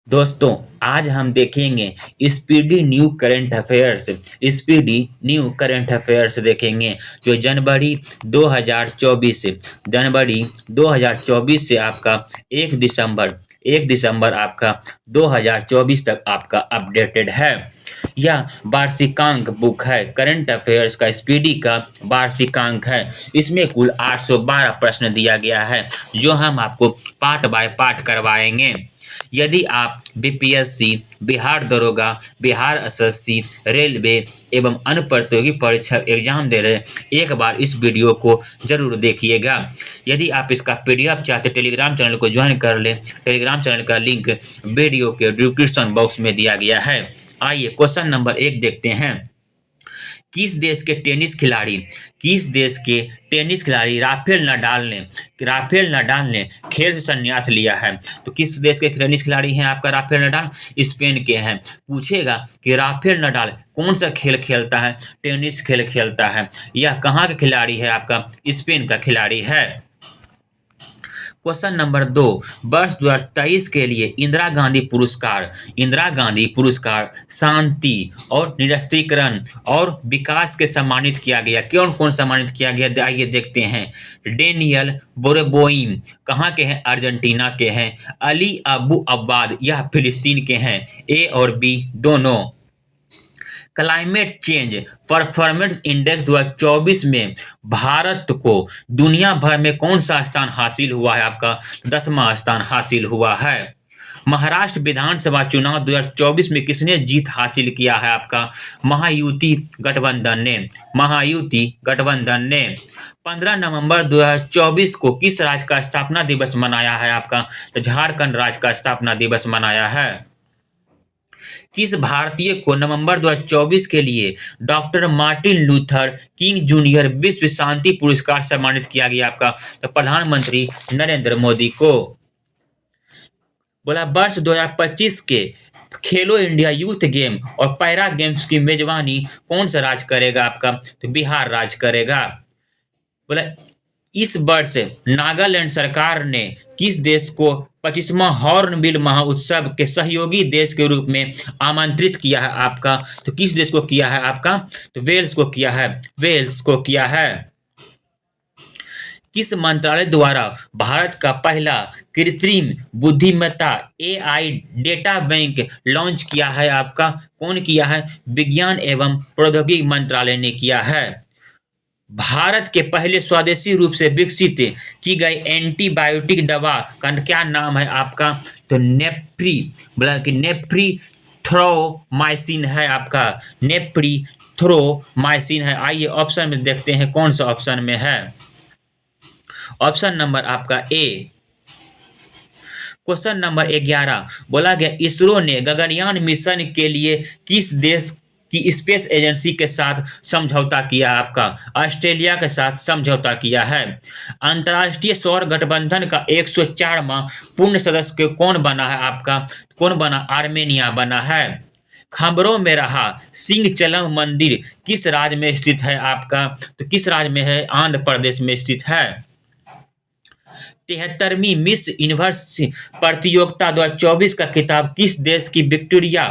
दोस्तों, आज हम देखेंगे speedy new current affairs. Speedy new current affairs देखेंगे जो जनवरी 2024 से आपका 1 दिसंबर आपका 2024 तक आपका अपडेटेड है। यह वार्षिकांक बुक है, करंट अफेयर्स का स्पीडी का वार्षिकांक है। इसमें कुल 812 प्रश्न दिया गया है जो हम आपको पार्ट बाय पार्ट करवाएंगे। यदि आप बीपीएससी, बिहार दरोगा, बिहार एसएससी, रेलवे एवं अन्य प्रतियोगी परीक्षा एग्जाम दे रहे हैं, एक बार इस वीडियो को जरूर देखिएगा। यदि आप इसका पीडीएफ चाहते टेलीग्राम चैनल को ज्वाइन कर लें। टेलीग्राम चैनल का लिंक वीडियो के डिस्क्रिप्शन बॉक्स में दिया गया है। आइए क्वेश्चन नंबर 1 देखते हैं। किस देश के राफेल नडाल ने खेल से संन्यास लिया है? तो किस देश के टेनिस खिलाड़ी हैं आपका राफेल नडाल? स्पेन के हैं। पूछेगा कि राफेल नडाल कौन सा खेल खेलता है? टेनिस खेल खेलता है। यह कहाँ का खिलाड़ी है? आपका स्पेन का खिलाड़ी है। क्वेश्चन नंबर 2, वर्ष 2023 के लिए इंदिरा गांधी पुरस्कार शांति और निरस्त्रीकरण और विकास के सम्मानित किया गया। कौन कौन सम्मानित किया गया? आइए देखते हैं। डेनियल बोरेबोइम कहाँ के हैं? अर्जेंटीना के हैं। अली अबू अब्बाद यह फिलिस्तीन के हैं। ए और बी दोनों। क्लाइमेट चेंज परफॉर्मेंस इंडेक्स 2024 में भारत को दुनिया भर में कौन सा स्थान हासिल हुआ है? आपका 10वां स्थान हासिल हुआ है। महाराष्ट्र विधानसभा चुनाव 2024 में किसने जीत हासिल किया है? आपका महायुति गठबंधन ने 15 नवंबर 2024 को किस राज्य का स्थापना दिवस मनाया है? आपका झारखंड राज्य का स्थापना दिवस मनाया है। किस भारतीय को नवंबर 2024 के लिए doctor Martin Luther king junior विश्व शांति पुरस्कार सम्मानित किया गया? आपका तो प्रधानमंत्री नरेंद्र मोदी को। बोला वर्ष 2025 के खेलो इंडिया यूथ गेम और पैरा गेम्स की मेजबानी कौन सा राज्य करेगा? आपका तो बिहार राज्य करेगा। बोला इस वर्ष नागालैंड सरकार ने किस देश को 25वां हॉर्नबिल महोत्सव के सहयोगी देश के रूप में आमंत्रित किया है? आपका तो किस देश को किया है? आपका तो वेल्स को किया है। किस मंत्रालय द्वारा भारत का पहला कृत्रिम बुद्धिमत्ता एआई डेटा बैंक लॉन्च किया है? आपका कौन किया है? विज्ञान एवं प्रौद्योगिकी मंत्रालय ने किया है। भारत के पहले स्वदेशी रूप से विकसित की गई एंटीबायोटिक दवा का क्या नाम है? आपका तो नेफ्रीथ्रोमाइसिन है। आपका नेफ्रीथ्रोमाइसिन है। आइए ऑप्शन में देखते हैं कौन सा ऑप्शन में है। ऑप्शन नंबर आपका ए। क्वेश्चन नंबर 11 बोला गया इसरो ने गगनयान मिशन के लिए किस देश की स्पेस एजेंसी के साथ समझौता किया? आपका ऑस्ट्रेलिया के साथ समझौता किया है। अंतर्राष्ट्रीय सौर गठबंधन का 104वां पूर्ण सदस्य कौन बना है? आपका कौन बना? आर्मेनिया बना है। खबरों में रहा सिंहचलम मंदिर किस राज्य में स्थित है? आपका तो किस राज्य में है? आंध्र प्रदेश में स्थित है। 73वीं मिस यूनिवर्स प्रतियोगिता 2024 का खिताब किस देश की विक्टोरिया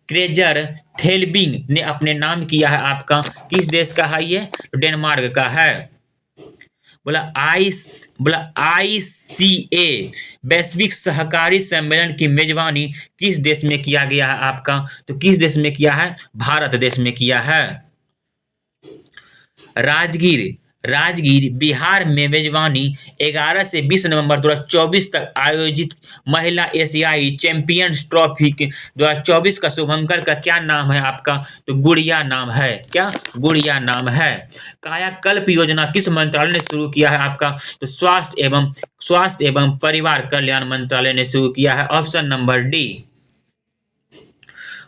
क्रेजर थेलबिंग ने अपने नाम किया है? आपका किस देश का है? ये डेनमार्क का है। बोला आईसीए वैश्विक सहकारी सम्मेलन की मेजबानी किस देश में किया गया है? आपका तो किस देश में किया है? भारत देश में किया है। राजगीर बिहार में मेजबानी 11 से 20 नवंबर 2024 तक आयोजित महिला एशियाई चैंपियंस ट्रॉफी 2024 का शुभंकर का क्या नाम है? आपका तो गुड़िया नाम है। क्या गुड़िया नाम है। कायाकल्प योजना किस मंत्रालय ने शुरू किया है? आपका तो स्वास्थ्य एवं परिवार कल्याण मंत्रालय ने शुरू किया है। Option number D.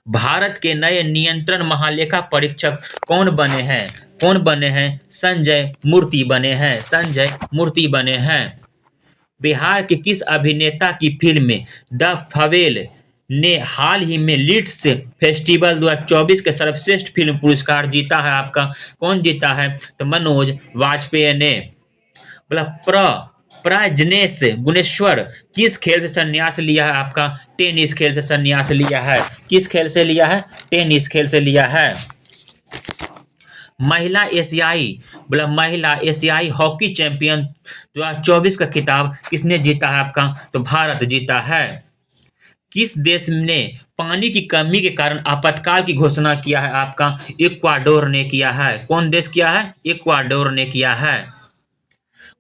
भारत के नए नियंत्रण महालेखा परीक्षक कौन बने हैं? संजय मूर्ति बने हैं। बिहार के किस अभिनेता की फिल्म द फवेल ने हाल ही में लीड्स फेस्टिवल 2024 के सर्वश्रेष्ठ फिल्म पुरस्कार जीता है? आपका कौन जीता है? तो मनोज वाजपेयी ने। बोला प्रजनेश गुणेश्वर किस खेल से संन्यास लिया है आपका? टेनिस खेल से संन्यास लिया है। किस खेल से लिया है? टेनिस खेल से लिया है। महिला एशियाई बोला महिला एशियाई हॉकी चैंपियन 2024 का खिताब किसने जीता है आपका? तो भारत जीता है। किस देश ने पानी की कमी के कारण आपातकाल की घोषणा किया है आपका? इक्वाडोर ने किया है। कौन देश किया है? इक्वाडोर ने किया है।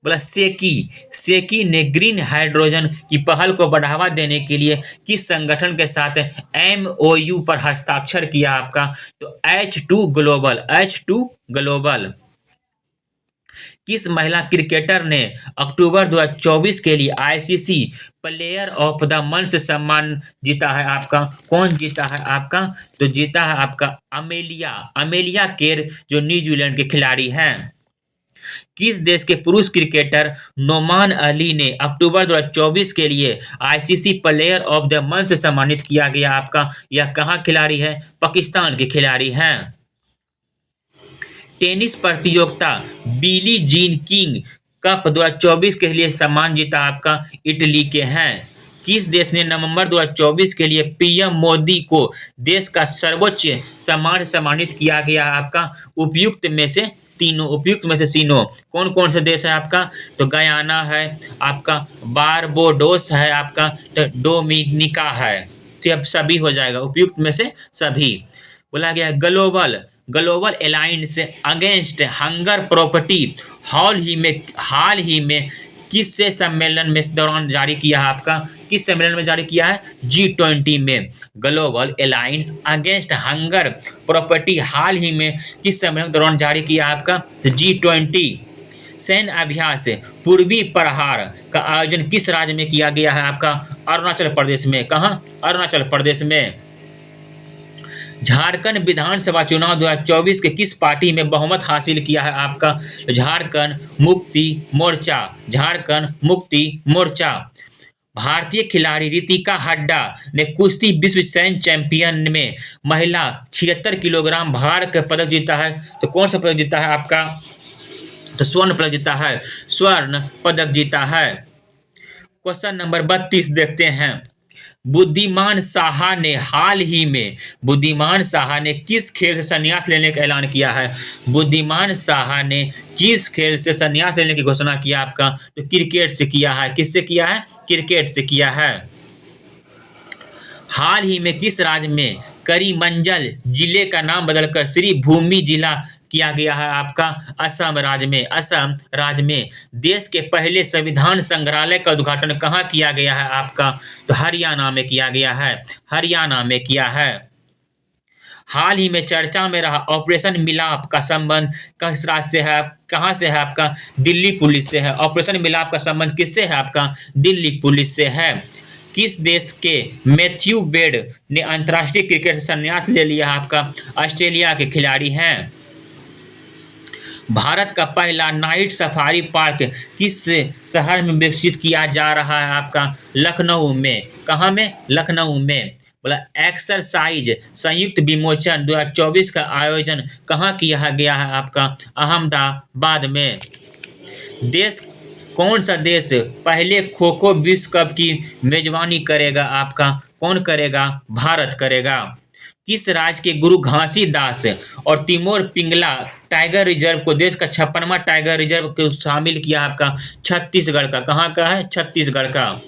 बोला सेकी सेकी ने ग्रीन हाइड्रोजन की पहल को बढ़ावा देने के लिए किस संगठन के साथ एमओयू पर हस्ताक्षर किया आपका? तो H2 ग्लोबल। किस महिला क्रिकेटर ने अक्टूबर 2024 के लिए ICC player of the month सम्मान जीता है आपका? कौन जीता है आपका? तो जीता है आपका अमेलिया अमेलिया केर, जो न्यूजीलैंड के खिलाड़ी हैं। किस देश के पुरुष क्रिकेटर नोमान अली ने अक्टूबर 2024 के लिए ICC player of the month से सम्मानित किया गया आपका? यह कहाँ खिलाड़ी है? पाकिस्तान के खिलाड़ी हैं। टेनिस प्रतियोगिता बिली जीन किंग कप 2024 के लिए सम्मान जीता आपका? इटली के हैं। किस देश ने नवंबर 2024 के लिए पीएम मोदी को देश का सर्वोच्च सम्मान सम्मानित किया गया है आपका? उपयुक्त में से तीनों कौन कौन से देश है आपका? तो गयाना है आपका, बारबोडोस है आपका, तो डोमिनिका है। तो अब सभी हो जाएगा, उपयुक्त में से सभी। बोला गया Global Alliance Against Hunger property हाल ही में किस से सम्मेलन में दौरान जारी किया है आपका? किस सम्मेलन में जारी किया है? G20 में। Global Alliance Against Hunger property हाल ही में किस सम्मेलन के दौरान जारी किया है आपका? तो G20। सैन्य अभ्यास पूर्वी प्रहार का आयोजन किस राज्य में किया गया है आपका? अरुणाचल प्रदेश में। कहाँ? अरुणाचल प्रदेश में। झारखंड विधानसभा चुनाव 2024 के किस पार्टी में बहुमत हासिल किया है आपका? झारखंड मुक्ति मोर्चा। भारतीय खिलाड़ी रितिका हड्डा ने कुश्ती विश्व सैन्य चैंपियन में महिला 76 किलोग्राम भार का पदक जीता है। तो कौन सा पदक जीता है आपका? तो स्वर्ण पदक जीता है। स्वर्ण पदक जीता है। क्वेश्चन नंबर 32 देखते हैं। बुद्धिमान साहा ने किस खेल से संन्यास लेने का ऐलान किया है? बुद्धिमान साहा ने किस खेल से संन्यास लेने की घोषणा किया आपका? तो क्रिकेट से किया है। किससे किया है? क्रिकेट से किया है। हाल ही में किस राज्य में करीमंजल जिले का नाम बदलकर श्री भूमि जिला किया गया है आपका? असम राज्य में। देश के पहले संविधान संग्रहालय का उद्घाटन कहाँ किया गया है आपका? तो हरियाणा में किया गया है। हरियाणा में किया है। हाल ही में चर्चा में रहा ऑपरेशन मिलाप का संबंध किस राज्य से है? कहाँ से है आपका? दिल्ली पुलिस से है। ऑपरेशन मिलाप का संबंध किससे है आपका? दिल्ली पुलिस से है। किस देश के मैथ्यू वेड ने अंतर्राष्ट्रीय क्रिकेट से संन्यास ले लिया है आपका? ऑस्ट्रेलिया के खिलाड़ी हैं। भारत का पहला नाइट सफारी पार्क किस शहर में विकसित किया जा रहा है आपका? लखनऊ में। कहाँ में? लखनऊ में। बोला एक्सरसाइज संयुक्त विमोचन 2024 का आयोजन कहाँ किया गया है आपका? अहमदाबाद में। कौन सा देश पहले खो खो विश्व कप की मेजबानी करेगा आपका? कौन करेगा? भारत करेगा। किस राज्य के गुरु घासीदास और तिमोर पिंगला टाइगर रिजर्व को देश का 56वां टाइगर रिजर्व को शामिल किया आपका? छत्तीसगढ़ का। कहाँ का है? छत्तीसगढ़ का।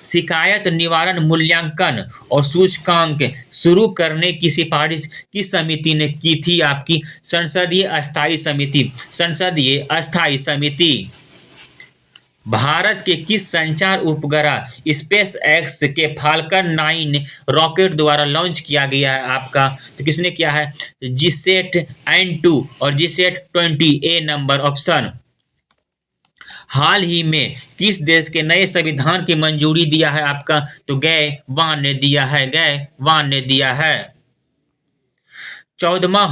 शिकायत निवारण मूल्यांकन और सूचकांक शुरू करने की सिफारिश किस समिति ने की थी आपकी? संसदीय अस्थायी समिति। भारत के किस संचार उपग्रह स्पेस एक्स के फाल्कन 9 रॉकेट द्वारा लॉन्च किया गया है आपका? तो किसने किया है? GSAT-N2 और GSAT-20 नंबर ऑप्शन। हाल ही में किस देश के नए संविधान की मंजूरी दिया है आपका? तो गैवान ने दिया है। 14वां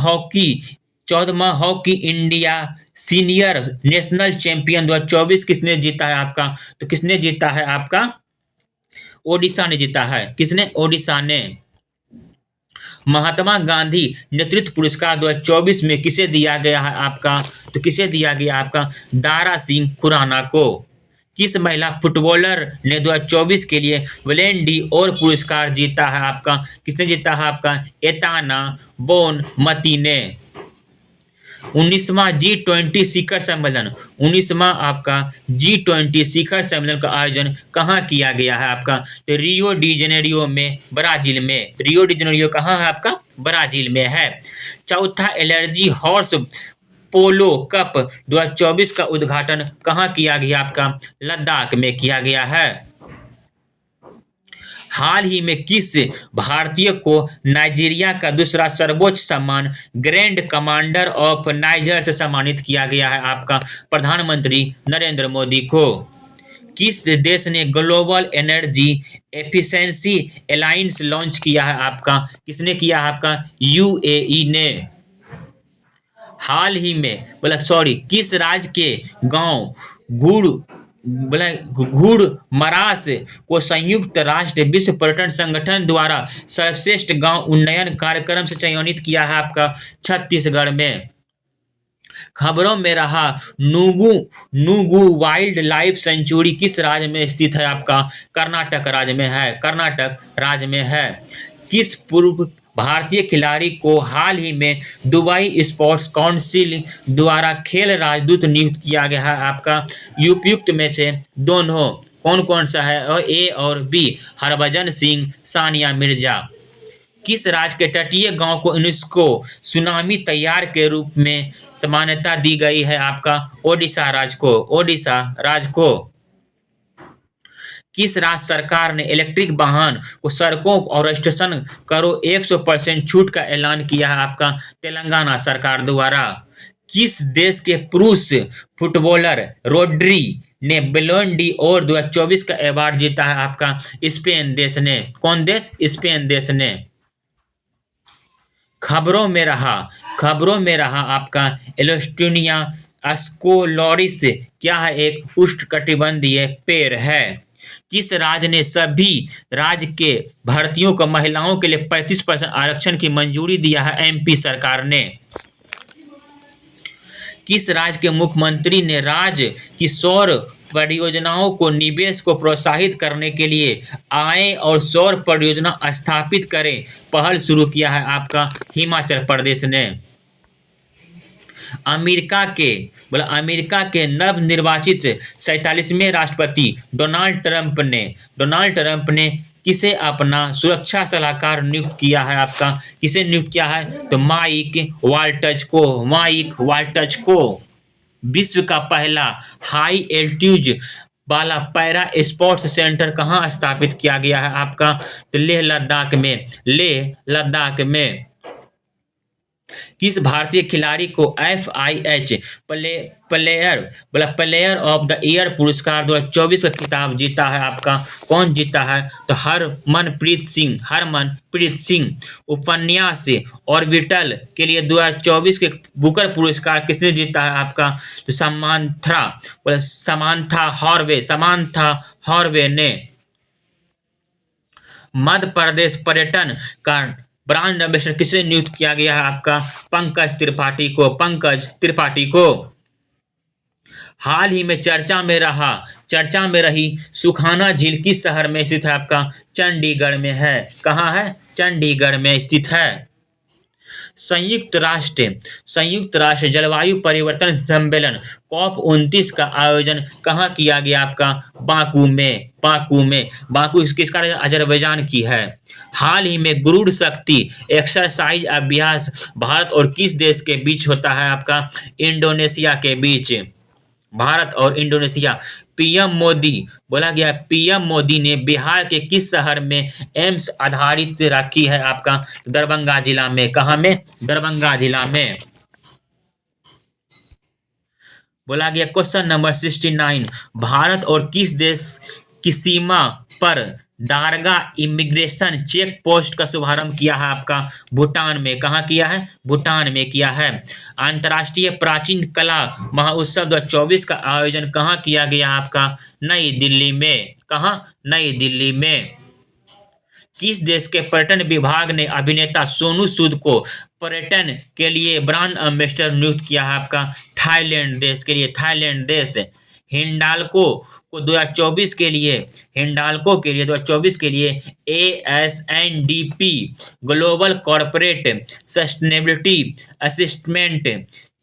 hockey India senior national champion 2024 किसने जीता है आपका? तो किसने जीता है आपका? ओडिशा ने जीता है। किसने? ओडिशा ने। महात्मा गांधी नेतृत्व पुरस्कार 2024 में किसे दिया गया है आपका? तो किसे दिया गया आपका? दारा सिंह खुराना को। किस महिला फुटबॉलर ने 2024 के लिए बैलन डोर पुरस्कार जीता है आपका? किसने जीता है आपका? एताना बोनमती ने। 19वां G20 शिखर सम्मेलन, 19वां आपका G20 शिखर सम्मेलन का आयोजन कहाँ किया गया है आपका? तो रियो डी जेनेरियो में, ब्राजील में। रियो डी जेनेरियो कहाँ है आपका? ब्राजील में है। चौथा एलर्जी हॉर्स पोलो कप 2024 का उद्घाटन कहाँ किया गया आपका? लद्दाख में किया गया है। हाल ही में किस भारतीय को नाइजीरिया का दूसरा सर्वोच्च सम्मान ग्रैंड कमांडर ऑफ नाइजर से सम्मानित किया गया है आपका? प्रधानमंत्री नरेंद्र मोदी को। किस देश ने global energy efficiency alliance launch किया है आपका? किसने किया है आपका? यूएई ने। हाल ही में बोला सॉरी किस राज्य के गांव गुड़ बोला गुड़ मरास को संयुक्त राष्ट्र विश्व पर्यटन संगठन द्वारा सर्वश्रेष्ठ गांव उन्नयन कार्यक्रम से चयनित किया है आपका? छत्तीसगढ़ में। खबरों में रहा नुगु नुगु वाइल्ड लाइफ सेंचुरी किस राज्य में स्थित है आपका? कर्नाटक राज्य में है। कर्नाटक राज्य में है। किस पूर्व भारतीय खिलाड़ी को हाल ही में दुबई स्पोर्ट्स काउंसिल द्वारा खेल राजदूत नियुक्त किया गया है आपका? उपयुक्त में से दोनों कौन कौन सा है? और ए और बी, हरभजन सिंह, सानिया मिर्जा। किस राज्य के तटीय गांव को यूनेस्को सुनामी तैयार के रूप में मान्यता दी गई है आपका? ओडिशा राज्य को। ओडिशा राज्य को। किस राज्य सरकार ने इलेक्ट्रिक वाहन को सड़कों और स्टेशन करो 100% छूट का ऐलान किया है आपका? तेलंगाना सरकार द्वारा। किस देश के पुरुष फुटबॉलर रोड्री ने बैलन डोर 2024 का अवार्ड जीता है आपका? स्पेन देश ने। कौन देश? स्पेन देश ने। खबरों में रहा आपका एलोस्टोनिया अस्कोलोरिस क्या है? एक उष्णकटिबंधीय पेड़ है। किस राज्य ने सभी राज्य के भर्तियों को महिलाओं के लिए 35% आरक्षण की मंजूरी दिया है? एमपी सरकार ने। किस राज्य के मुख्यमंत्री ने राज्य की सौर परियोजनाओं को निवेश को प्रोत्साहित करने के लिए आय और सौर परियोजना स्थापित करें पहल शुरू किया है आपका? हिमाचल प्रदेश ने। अमेरिका के नवनिर्वाचित 47वें राष्ट्रपति डोनाल्ड ट्रंप ने किसे अपना सुरक्षा सलाहकार नियुक्त किया है आपका? किसे नियुक्त किया है? तो माइक वाल्टज को। विश्व का पहला हाई एल्टीट्यूड वाला पैरा स्पोर्ट्स सेंटर कहाँ स्थापित किया गया है आपका? तो लेह लद्दाख में। किस भारतीय खिलाड़ी को FIH player of the year पुरस्कार 2024 का खिताब जीता है आपका? कौन जीता है? तो हरमनप्रीत सिंह। उपन्यास ऑर्बिटल के लिए 2024 के बुकर पुरस्कार किसने जीता है आपका? तो समांथा हॉर्वे ने। मध्य प्रदेश पर्यटन का ब्रांड एम्बेसडर किसे नियुक्त किया गया है आपका? पंकज त्रिपाठी को। हाल ही में चर्चा में रही सुखाना झील किस शहर में स्थित है आपका? चंडीगढ़ में है। कहाँ है? चंडीगढ़ में स्थित है। संयुक्त राष्ट्र जलवायु परिवर्तन सम्मेलन COP29 का आयोजन कहाँ किया गया आपका? बाकू किसका? अजरबैजान की है। हाल ही में गरुड़ शक्ति एक्सरसाइज अभ्यास भारत और किस देश के बीच होता है आपका? इंडोनेशिया के बीच। भारत और इंडोनेशिया। पीएम मोदी ने बिहार के किस शहर में एम्स आधारित रखी है आपका? दरभंगा जिला में। कहाँ में? दरभंगा जिला में। बोला गया क्वेश्चन नंबर 69 भारत और किस देश की सीमा पर दारगा इमिग्रेशन चेक पोस्ट का शुभारंभ किया है आपका? भूटान में। कहाँ किया है? भूटान में किया है। अंतर्राष्ट्रीय प्राचीन कला महोत्सव 2024 का आयोजन कहाँ किया गया आपका? नई दिल्ली में। कहाँ? नई दिल्ली में। किस देश के पर्यटन विभाग ने अभिनेता सोनू सूद को पर्यटन के लिए ब्रांड एम्बेसडर नियुक्त किया है? आपका थाईलैंड देश के लिए, थाईलैंड देश। हिंडाल्को को 2024 के लिए, हिंडाल्को के लिए 2024 के लिए ASNDP ग्लोबल कॉर्पोरेट सस्टेनेबिलिटी असिस्टमेंट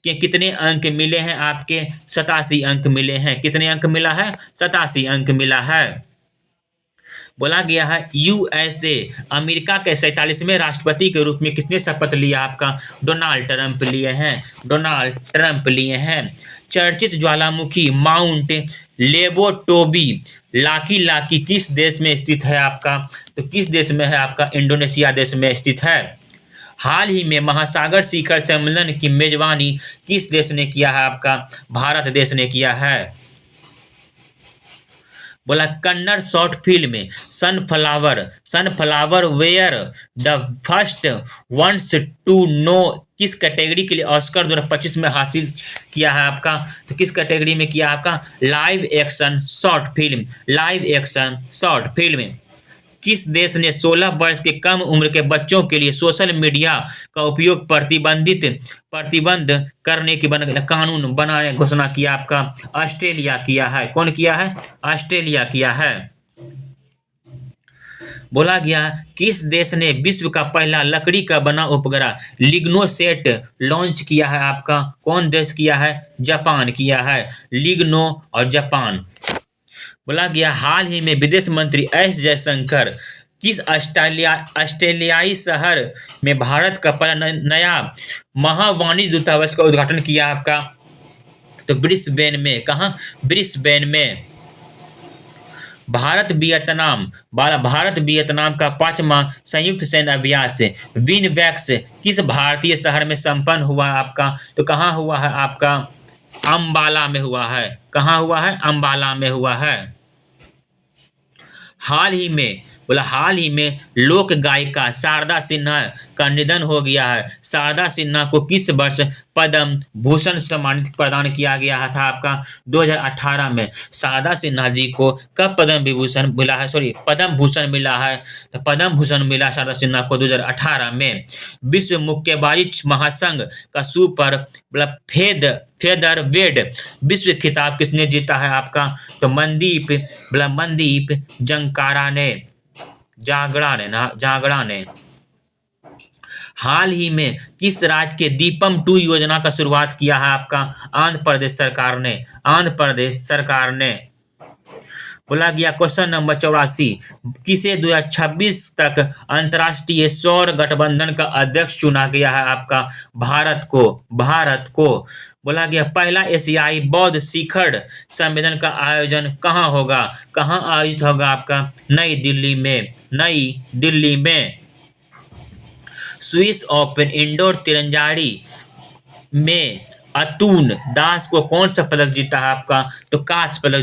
के कितने अंक मिले हैं? आपके 87 अंक मिले हैं। कितने अंक मिला है? 87 अंक मिला है। बोला गया है यूएसए अमेरिका के 47वें राष्ट्रपति के रूप में किसने शपथ लिया? आपका डोनाल्ड ट्रंप लिए हैं, डोनाल्ड ट्रंप लिए हैं। चर्चित ज्वालामुखी माउंट लेबोटोबी लाकी लाकी किस देश में स्थित है? आपका तो किस देश में है? आपका इंडोनेशिया देश में स्थित है। हाल ही में महासागर शिखर सम्मेलन की मेजबानी किस देश ने किया है? आपका भारत देश ने किया है। बोला Kannada short film sunflower, sunflower were the first ones to know किस कैटेगरी के लिए ऑस्कर 2025 में हासिल किया है? आपका तो किस कैटेगरी में किया? आपका live action short film, live action short film. किस देश ने 16 वर्ष के कम उम्र के बच्चों के लिए सोशल मीडिया का उपयोग प्रतिबंध करने की कानून बनाने घोषणा किया? आपका ऑस्ट्रेलिया किया है। कौन किया है? ऑस्ट्रेलिया किया है। बोला गया किस देश ने विश्व का पहला लकड़ी का बना उपग्रह लिग्नोसेट लॉन्च किया है? आपका कौन देश किया है? जापान किया है। लिग्नो और जापान। बोला गया हाल ही में विदेश मंत्री एस जयशंकर किस ऑस्ट्रेलियाई शहर में भारत का पहला नया महावाणिज्य दूतावास का उद्घाटन किया? आपका तो ब्रिस्बेन में। कहाँ? ब्रिस्बेन में। भारत वियतनाम का 5वां संयुक्त सैन्य अभ्यास विनबैक्स किस भारतीय शहर में संपन्न हुआ? आपका तो कहाँ हुआ है? आपका अंबाला में हुआ है। कहाँ हुआ है? अंबाला में हुआ है। हाल ही में लोक गायिका शारदा सिन्हा का निधन हो गया है। शारदा सिन्हा को किस वर्ष पद्म भूषण सम्मानित प्रदान किया गया था? आपका 2018 में। शारदा सिन्हा जी को कब पद्म विभूषण मिला है? पद्म भूषण मिला है। तो पद्म भूषण मिला शारदा सिन्हा को 2018 में। विश्व मुक्केबाजी महासंघ का सुपर फेदरवेट विश्व खिताब किसने जीता है? आपका तो मनदीप जांगड़ा ने। हाल ही में किस राज्य के दीपम 2 योजना का शुरुआत किया है? आपका आंध्र प्रदेश सरकार ने। बोला गया क्वेश्चन नंबर 84 किसे 2026 तक अंतर्राष्ट्रीय सौर गठबंधन का अध्यक्ष चुना गया है? आपका भारत को। बोला गया पहला एशियाई बौद्ध शिखर सम्मेलन का आयोजन कहाँ होगा? कहाँ आयोजित होगा? आपका नई दिल्ली में। स्विस ओपन इंडोर तीरंदाजी में अतुल दास को कौन सा पदक जीता है? आपका तो कांस्य पदक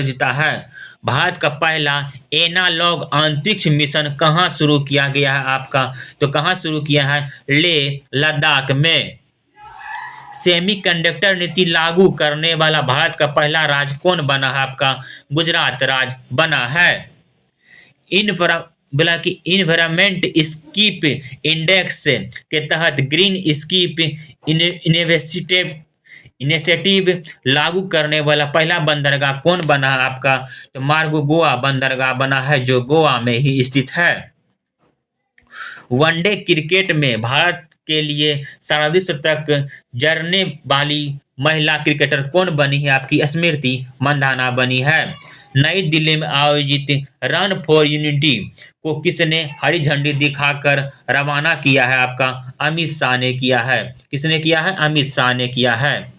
जीता है। भारत का पहला एनालॉग अंतरिक्ष मिशन कहाँ शुरू किया गया है? आपका तो कहाँ शुरू किया है? लेह लद्दाख में। सेमीकंडक्टर नीति लागू करने वाला भारत का पहला राज्य कौन बना है? आपका गुजरात राज्य बना है। बोला कि इन्वायरमेंट स्कीप इंडेक्स के तहत ग्रीन स्कीप इनिशिएटिव लागू करने वाला पहला बंदरगाह कौन बना है? आपका तो मार्गोगोआ बंदरगाह बना है जो गोवा में ही स्थित है। वनडे क्रिकेट में भारत के लिए सर्वाधिक शतक जड़ने वाली महिला क्रिकेटर कौन बनी है? आपकी स्मृति मंधाना बनी है। नई दिल्ली में आयोजित रन फॉर यूनिटी को किसने हरी झंडी दिखाकर रवाना किया है? आपका अमित शाह ने किया है। किसने किया है? अमित शाह ने किया है।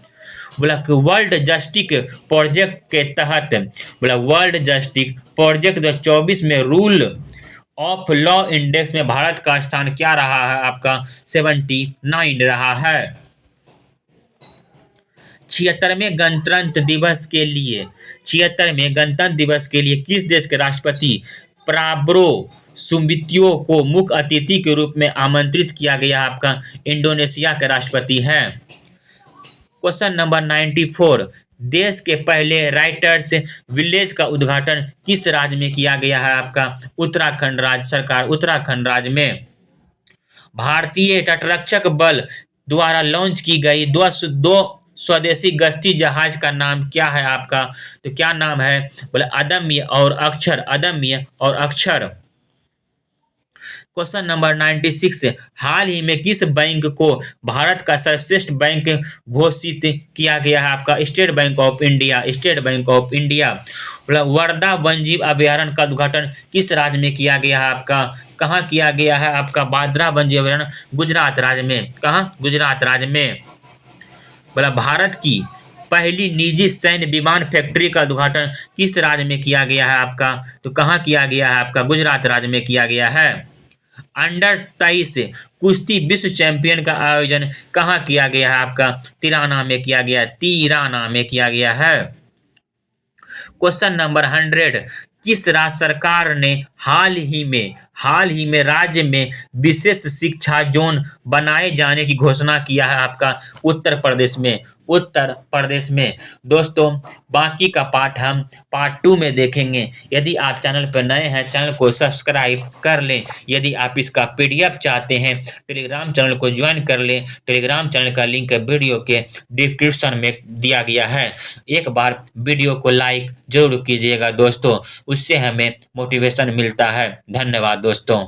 बोला कि वर्ल्ड जस्टिस प्रोजेक्ट के तहत वर्ल्ड जस्टिस प्रोजेक्ट 2024 में रूल ऑफ लॉ इंडेक्स में भारत का स्थान क्या रहा है? आपका 79 रहा है। 76वें गणतंत्र दिवस के लिए किस देश के राष्ट्रपति प्राबोरो सुबिंतो को मुख्य अतिथि के रूप में आमंत्रित किया गया? आपका इंडोनेशिया के राष्ट्रपति हैं। क्वेश्चन नंबर 94 देश के पहले राइटर्स विलेज का उद्घाटन किस राज्य में किया गया है? आपका उत्तराखंड राज्य सरकार, उत्तराखंड राज्य में। भारतीय तटरक्षक बल द्वारा लॉन्च की गई दो स्वदेशी गश्ती जहाज का नाम क्या है? आपका तो क्या नाम है? बोले अदम्य और अक्षर, अदम्य और अक्षर। क्वेश्चन नंबर 96, हाल ही में किस बैंक को भारत का सर्वश्रेष्ठ बैंक घोषित किया गया है? आपका state bank of India, state bank of India. Wardha वन्यजीव अभयारण्य का उद्घाटन किस राज्य में किया गया है? आपका कहाँ किया गया है? आपका बांद्रा वन्यजीव अभयारण्य गुजरात राज्य में। कहाँ? गुजरात राज्य में। बोला भारत की पहली निजी सैन्य विमान फैक्ट्री का उद्घाटन किस राज्य में किया गया है? आपका तो कहाँ किया गया है? आपका गुजरात राज्य में किया गया है। अंडर 23 कुश्ती विश्व चैंपियन का आयोजन कहाँ किया गया है? आपका तिराना में किया गया, तिराना में किया गया है। क्वेश्चन नंबर 100, किस राज्य सरकार ने हाल ही में राज्य में विशेष शिक्षा जोन बनाए जाने की घोषणा किया है? आपका उत्तर प्रदेश में, उत्तर प्रदेश में। दोस्तों बाकी का पार्ट हम पार्ट 2 में देखेंगे। यदि आप चैनल पर नए हैं, चैनल को सब्सक्राइब कर लें। यदि आप इसका पीडीएफ चाहते हैं, टेलीग्राम चैनल को ज्वाइन कर लें। टेलीग्राम चैनल का लिंक वीडियो के डिस्क्रिप्शन में दिया गया है। एक बार वीडियो को लाइक जरूर कीजिएगा दोस्तों, उससे हमें मोटिवेशन मिलता है। धन्यवाद दोस्तों।